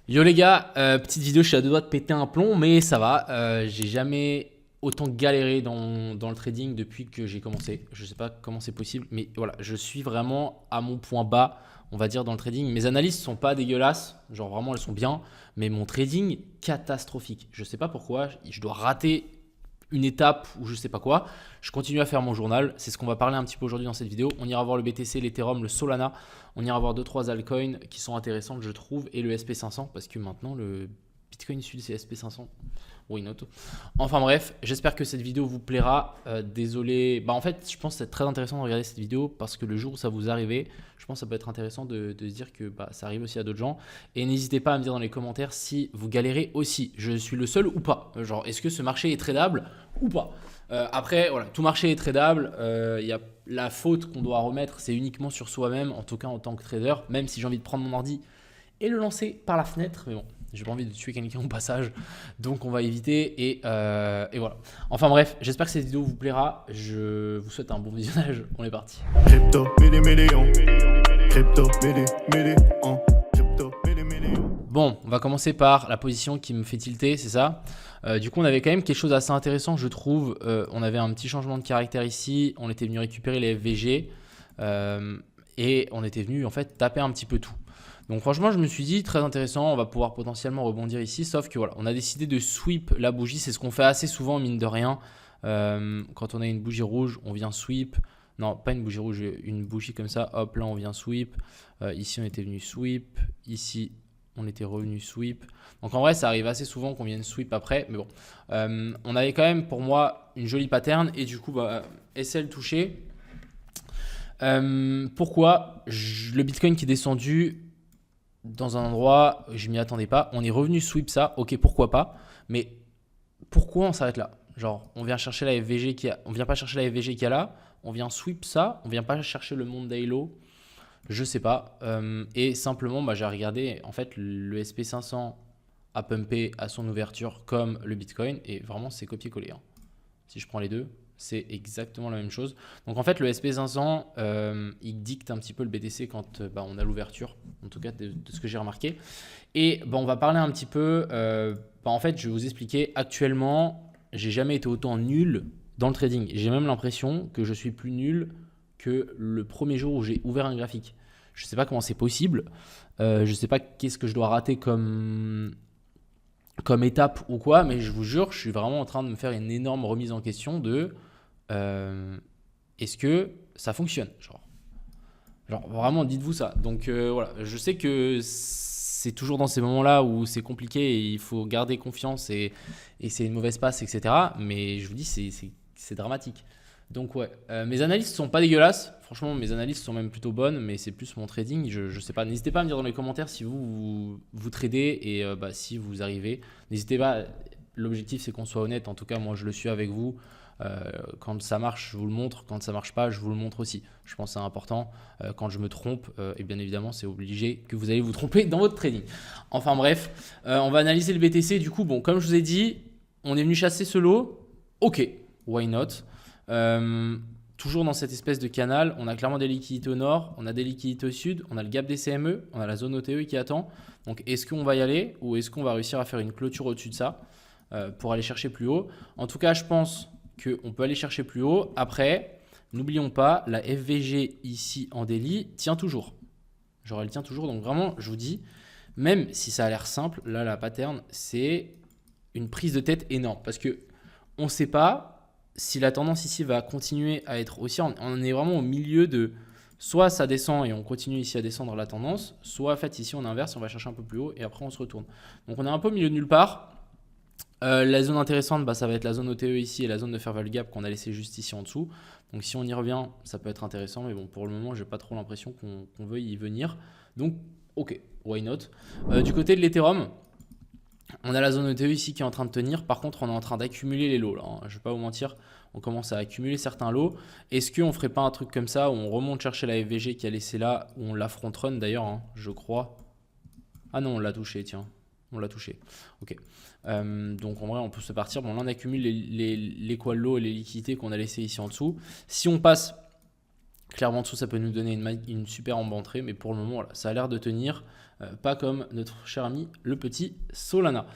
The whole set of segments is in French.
Yo les gars, petite vidéo, je suis à deux doigts de péter un plomb, mais ça va. J'ai jamais autant galéré dans le trading depuis que j'ai commencé. Je sais pas comment c'est possible, mais voilà, je suis vraiment à mon point bas, on va dire, dans le trading. Mes analyses sont pas dégueulasses, genre vraiment elles sont bien, mais mon trading, catastrophique. Je sais pas pourquoi, je dois rater une étape ou je sais pas quoi. Je continue à faire mon journal. C'est ce qu'on va parler un petit peu aujourd'hui dans cette vidéo. On ira voir le BTC, l'Ethereum, le Solana. On ira voir 2-3 altcoins qui sont intéressantes, je trouve, et le SP500 parce que maintenant le Bitcoin suit le SP500. Why not? Enfin bref, j'espère que cette vidéo vous plaira. Désolé. En fait, je pense que c'est très intéressant de regarder cette vidéo parce que le jour où ça vous arrive, je pense que ça peut être intéressant de se dire que ça arrive aussi à d'autres gens. Et n'hésitez pas à me dire dans les commentaires si vous galérez aussi. Je suis le seul ou pas? Genre, est-ce que ce marché est tradable ou pas? Après, voilà, tout marché est tradable. Il y a la faute qu'on doit remettre, c'est uniquement sur soi-même, en tout cas en tant que trader, même si j'ai envie de prendre mon ordi et le lancer par la fenêtre. Mais bon, j'ai pas envie de tuer quelqu'un au passage, donc on va éviter. Et voilà. Enfin bref, j'espère que cette vidéo vous plaira. Je vous souhaite un bon visionnage. On est parti. Crypto, million. Crypto, million. Crypto, million. Bon, on va commencer par la position qui me fait tilter, c'est ça. Du coup, on avait quand même quelque chose d'assez intéressant, je trouve. On avait un petit changement de caractère ici. On était venu récupérer les FVG et on était venu en fait taper un petit peu tout. Donc franchement, je me suis dit très intéressant. On va pouvoir potentiellement rebondir ici, sauf que voilà, on a décidé de sweep la bougie. C'est ce qu'on fait assez souvent, mine de rien. Quand on a une bougie rouge, on vient sweep. Non, pas une bougie rouge, une bougie comme ça. Hop, là, on vient sweep. Ici, on était venu sweep. Ici, on était revenu sweep. Donc en vrai, ça arrive assez souvent qu'on vienne sweep après. Mais bon, on avait quand même pour moi une jolie pattern. Et du coup, SL touché. Pourquoi le Bitcoin qui est descendu dans un endroit, je m'y attendais pas. On est revenu sweep ça. Ok, pourquoi pas. Mais pourquoi on s'arrête là? Genre, on vient chercher la FVG on vient pas chercher la FVG qu'il y a là. On vient sweep ça. On vient pas chercher le Monday Low. Je sais pas. Et simplement, j'ai regardé. En fait, le SP500 a pumpé à son ouverture comme le Bitcoin. Et vraiment, c'est copier-coller, hein. Si je prends les deux, c'est exactement la même chose. Donc en fait, le SP500, il dicte un petit peu le BTC quand on a l'ouverture. En tout cas, de ce que j'ai remarqué. Et on va parler un petit peu. En fait, je vais vous expliquer. Actuellement, j'ai jamais été autant nul dans le trading. J'ai même l'impression que je suis plus nul que le premier jour où j'ai ouvert un graphique. Je ne sais pas comment c'est possible. Je ne sais pas qu'est-ce que je dois rater comme étape ou quoi, mais je vous jure, je suis vraiment en train de me faire une énorme remise en question de est-ce que ça fonctionne, genre vraiment, dites-vous ça. Donc voilà, je sais que c'est toujours dans ces moments-là où c'est compliqué et il faut garder confiance et c'est une mauvaise passe, etc. Mais je vous dis, c'est dramatique. Donc ouais, mes analyses sont pas dégueulasses. Franchement, mes analyses sont même plutôt bonnes, mais c'est plus mon trading. Je sais pas. N'hésitez pas à me dire dans les commentaires si vous tradez et si vous arrivez. N'hésitez pas. L'objectif c'est qu'on soit honnête. En tout cas, moi je le suis avec vous. Quand ça marche, je vous le montre. Quand ça marche pas, je vous le montre aussi. Je pense que c'est important. Quand je me trompe, et bien évidemment, c'est obligé que vous allez vous tromper dans votre trading. Enfin bref, on va analyser le BTC. Du coup, comme je vous ai dit, on est venu chasser ce lot. Ok, why not? Toujours dans cette espèce de canal, on a clairement des liquidités au nord, on a des liquidités au sud, on a le gap des CME, on a la zone OTE qui attend. Donc est-ce qu'on va y aller ou est-ce qu'on va réussir à faire une clôture au-dessus de ça pour aller chercher plus haut? En tout cas, je pense qu'on peut aller chercher plus haut. Après, n'oublions pas, la FVG ici en daily tient toujours. Genre elle tient toujours, donc vraiment, je vous dis, même si ça a l'air simple, là la pattern, c'est une prise de tête énorme parce que on ne sait pas si la tendance ici va continuer à être haussière. On est vraiment au milieu de soit ça descend et on continue ici à descendre la tendance, soit en fait ici on inverse, on va chercher un peu plus haut et après on se retourne. Donc on est un peu au milieu de nulle part. La zone intéressante, ça va être la zone OTE ici et la zone de fair value gap qu'on a laissé juste ici en dessous. Donc si on y revient, ça peut être intéressant, mais bon, pour le moment, j'ai pas trop l'impression qu'on veuille y venir. Donc, ok, why not? Du côté de l'Ethereum, on a la zone ETE ici qui est en train de tenir. Par contre, on est en train d'accumuler les lots là, hein. Je ne vais pas vous mentir, on commence à accumuler certains lots. Est-ce qu'on ne ferait pas un truc comme ça où on remonte chercher la FVG qui a laissé là, où on la front run d'ailleurs, hein, je crois. Ah non, on l'a touché, tiens. On l'a touché. Ok. Donc en vrai, on peut se partir. Bon, là, on accumule les lots et les liquidités qu'on a laissées ici en dessous. Si on passe Clairement, en dessous, ça peut nous donner une super entrée, mais pour le moment, voilà, ça a l'air de tenir, pas comme notre cher ami, le petit Solana.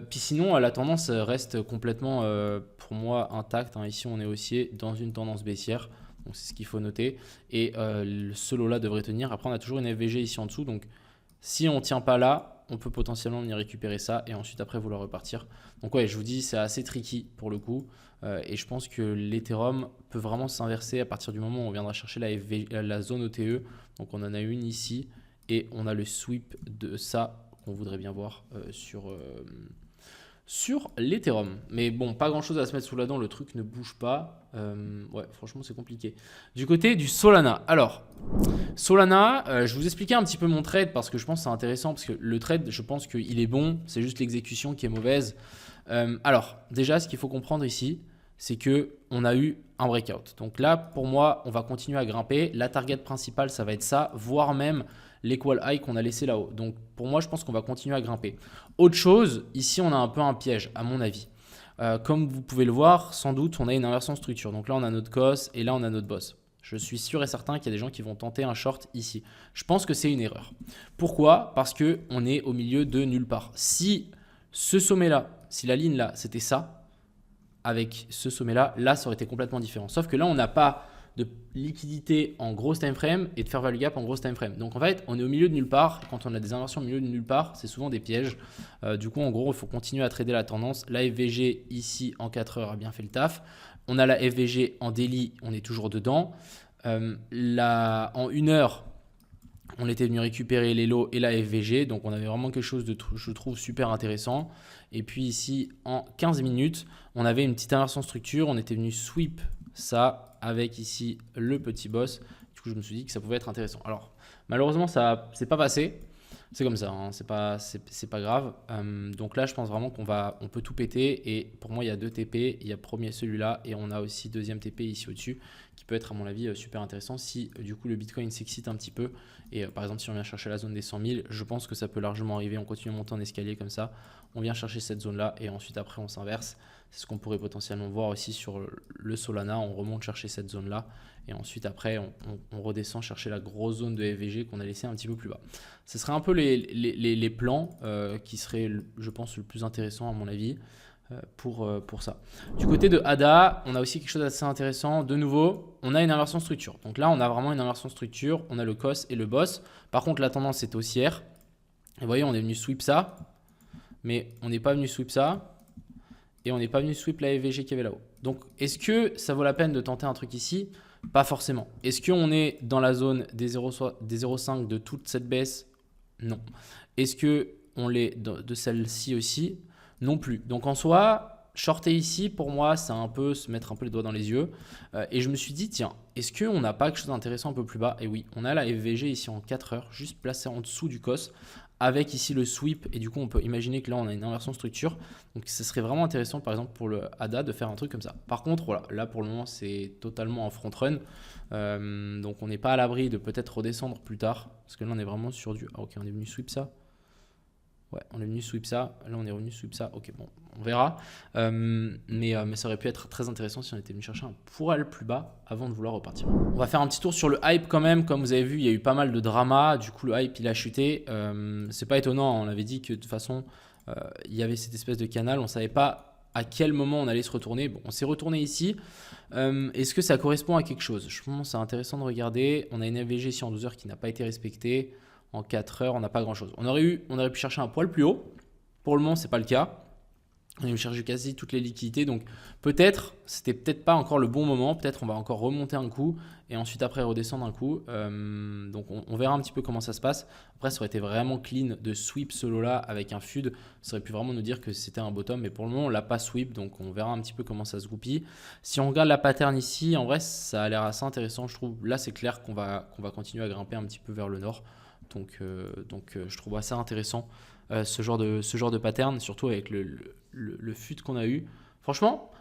Puis sinon, la tendance reste complètement, pour moi, intacte. Hein. Ici, on est haussier dans une tendance baissière, donc c'est ce qu'il faut noter. Et ce lot-là devrait tenir. Après, on a toujours une FVG ici en dessous, donc si on ne tient pas là, on peut potentiellement venir récupérer ça et ensuite après vouloir repartir. Donc ouais, je vous dis, c'est assez tricky pour le coup. Et je pense que l'Ethereum peut vraiment s'inverser à partir du moment où on viendra chercher la zone OTE. Donc on en a une ici et on a le sweep de ça qu'on voudrait bien voir sur l'Ethereum. Mais bon, pas grand chose à se mettre sous la dent, le truc ne bouge pas. Ouais, franchement, c'est compliqué. Du côté du Solana. Alors, Solana, je vous expliquais un petit peu mon trade parce que je pense que c'est intéressant parce que le trade, je pense qu'il est bon, c'est juste l'exécution qui est mauvaise. Alors, déjà, ce qu'il faut comprendre ici, c'est qu'on a eu un breakout. Donc là, pour moi, on va continuer à grimper. La target principale, ça va être ça, voire même l'equal high qu'on a laissé là-haut. Donc pour moi, je pense qu'on va continuer à grimper. Autre chose, ici, on a un peu un piège, à mon avis. Comme vous pouvez le voir, sans doute, on a une inversion de structure. Donc là, on a notre COS et là, on a notre boss. Je suis sûr et certain qu'il y a des gens qui vont tenter un short ici. Je pense que c'est une erreur. Pourquoi? Parce qu'on est au milieu de nulle part. Si ce sommet-là, si la ligne là, c'était ça, avec ce sommet-là, là, ça aurait été complètement différent. Sauf que là, on n'a pas de liquidité en grosse time frame et de fair value gap en grosse time frame. Donc en fait, on est au milieu de nulle part. Quand on a des inversions au milieu de nulle part, c'est souvent des pièges. Du coup, en gros, il faut continuer à trader la tendance. La FVG ici en 4 heures a bien fait le taf. On a la FVG en daily, on est toujours dedans. En 1 heure, on était venu récupérer les lots et la FVG. Donc on avait vraiment quelque chose de, je trouve, super intéressant. Et puis ici, en 15 minutes, on avait une petite inversion structure. On était venu sweep ça avec ici le petit boss. Du coup, je me suis dit que ça pouvait être intéressant. Alors, malheureusement, ça s'est pas passé. C'est comme ça, hein, c'est pas grave. Donc là, je pense vraiment on peut tout péter. Et pour moi, il y a 2 TP. Il y a premier celui-là et on a aussi deuxième TP ici au-dessus qui peut être, à mon avis, super intéressant si du coup le Bitcoin s'excite un petit peu. Et par exemple, si on vient chercher la zone des 100 000, je pense que ça peut largement arriver. On continue à monter en escalier comme ça. On vient chercher cette zone-là et ensuite, après, on s'inverse. C'est ce qu'on pourrait potentiellement voir aussi sur le Solana. On remonte chercher cette zone-là et ensuite, après, on redescend chercher la grosse zone de FVG qu'on a laissé un petit peu plus bas. Ce serait un peu les plans qui seraient, je pense, le plus intéressant à mon avis pour ça. Du côté de ADA, on a aussi quelque chose d'assez intéressant. De nouveau, on a une inversion structure. Donc là, on a vraiment une inversion structure. On a le COS et le boss. Par contre, la tendance est haussière. Et vous voyez, on est venu sweep ça. Mais on n'est pas venu sweep ça. Et on n'est pas venu sweep la FVG qu'il y avait là-haut. Donc, est-ce que ça vaut la peine de tenter un truc ici? Pas forcément. Est-ce qu'on est dans la zone des 0,5 de toute cette baisse? Non. Est-ce qu'on l'est de celle-ci aussi? Non plus. Donc en soi, shorter ici, pour moi, c'est un peu se mettre un peu les doigts dans les yeux. Et je me suis dit, tiens, est-ce qu'on n'a pas quelque chose d'intéressant un peu plus bas? Et oui, on a la FVG ici en 4 heures, juste placée en dessous du COS, avec ici le sweep. Et du coup, on peut imaginer que là, on a une inversion structure. Donc ce serait vraiment intéressant, par exemple, pour le ADA de faire un truc comme ça. Par contre, voilà, là, pour le moment, c'est totalement en front run. Donc on n'est pas à l'abri de peut-être redescendre plus tard. Parce que là, on est vraiment sur du... Ah, ok, on est venu sweep ça. Ouais, on est venu sweep ça. Là, on est revenu sweep ça. Ok, bon, on verra. Mais ça aurait pu être très intéressant si on était venu chercher un poil plus bas avant de vouloir repartir. On va faire un petit tour sur le hype quand même. Comme vous avez vu, il y a eu pas mal de drama. Du coup, le hype, il a chuté. C'est pas étonnant. On avait dit que de toute façon, il y avait cette espèce de canal. On ne savait pas à quel moment on allait se retourner. Bon, on s'est retourné ici. Est-ce que ça correspond à quelque chose? Je pense que c'est intéressant de regarder. On a une FVG ici en 12 heures qui n'a pas été respectée. En 4 heures, on n'a pas grand-chose. On aurait pu chercher un poil plus haut. Pour le moment, ce n'est pas le cas. On a pu chercher quasi toutes les liquidités. Donc peut-être, c'était peut-être pas encore le bon moment. Peut-être on va encore remonter un coup et ensuite après redescendre un coup. Donc on verra un petit peu comment ça se passe. Après, ça aurait été vraiment clean de sweep ce lot-là avec un FUD. Ça aurait pu vraiment nous dire que c'était un bottom. Mais pour le moment, on ne l'a pas sweep. Donc on verra un petit peu comment ça se goupille. Si on regarde la pattern ici, en vrai, ça a l'air assez intéressant. Je trouve là, c'est clair qu'on va continuer à grimper un petit peu vers le nord. Donc je trouve assez intéressant ce genre de pattern, surtout avec le FUD qu'on a eu. Franchement,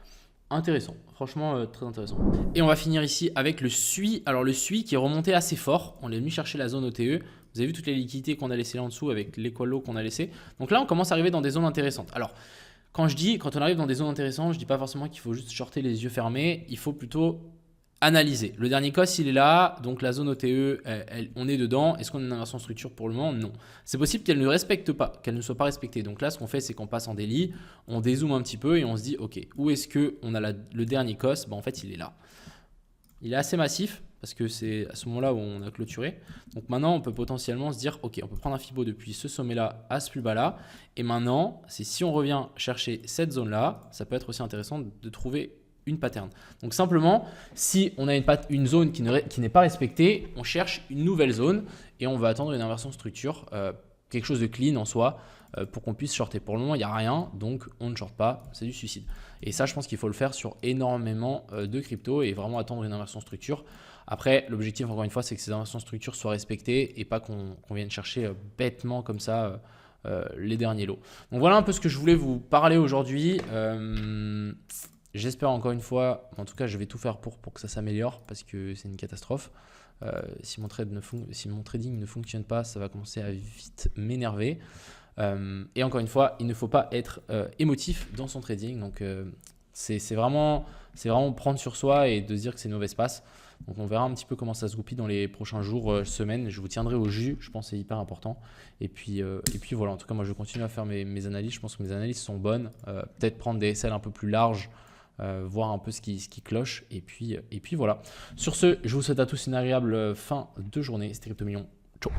intéressant. Franchement, très intéressant. Et on va finir ici avec le SUI. Alors le SUI qui est remonté assez fort. On est venu chercher la zone OTE. Vous avez vu toutes les liquidités qu'on a laissées là en dessous avec l'équalo qu'on a laissé. Donc là, on commence à arriver dans des zones intéressantes. Alors, quand on arrive dans des zones intéressantes, je ne dis pas forcément qu'il faut juste shorter les yeux fermés. Il faut plutôt analyser. Le dernier COS, il est là, donc la zone OTE, on est dedans. Est-ce qu'on a une inversion de structure pour le moment? Non. C'est possible qu'elle ne respecte pas, qu'elle ne soit pas respectée. Donc là, ce qu'on fait, c'est qu'on passe en daily, on dézoome un petit peu et on se dit, ok, où est-ce qu'on a le dernier COS? En fait, il est là. Il est assez massif parce que c'est à ce moment-là où on a clôturé. Donc maintenant, on peut potentiellement se dire, ok, on peut prendre un Fibo depuis ce sommet-là à ce plus bas-là. Et maintenant, c'est si on revient chercher cette zone-là, ça peut être aussi intéressant de trouver une pattern. Donc simplement, si on a une zone qui n'est pas respectée, on cherche une nouvelle zone et on va attendre une inversion de structure, quelque chose de clean en soi, pour qu'on puisse shorter. Pour le moment, il n'y a rien, donc on ne short pas, c'est du suicide. Et ça, je pense qu'il faut le faire sur énormément de crypto et vraiment attendre une inversion de structure. Après, l'objectif, encore une fois, c'est que ces inversions de structure soient respectées et pas qu'on vienne chercher bêtement comme ça les derniers lots. Donc voilà un peu ce que je voulais vous parler aujourd'hui. J'espère encore une fois, en tout cas je vais tout faire pour que ça s'améliore parce que c'est une catastrophe. Si mon trading ne fonctionne pas, ça va commencer à vite m'énerver. Et encore une fois, il ne faut pas être émotif dans son trading. Donc c'est vraiment prendre sur soi et de se dire que c'est une mauvaise passe. Donc on verra un petit peu comment ça se goupille dans les prochains jours, semaines. Je vous tiendrai au jus, je pense que c'est hyper important. Et puis voilà, en tout cas moi je continue à faire mes analyses. Je pense que mes analyses sont bonnes. Peut-être prendre des SL un peu plus larges. Voir un peu ce qui cloche et puis voilà. Sur ce, je vous souhaite à tous une agréable fin de journée. C'était Crypto Millions. Ciao.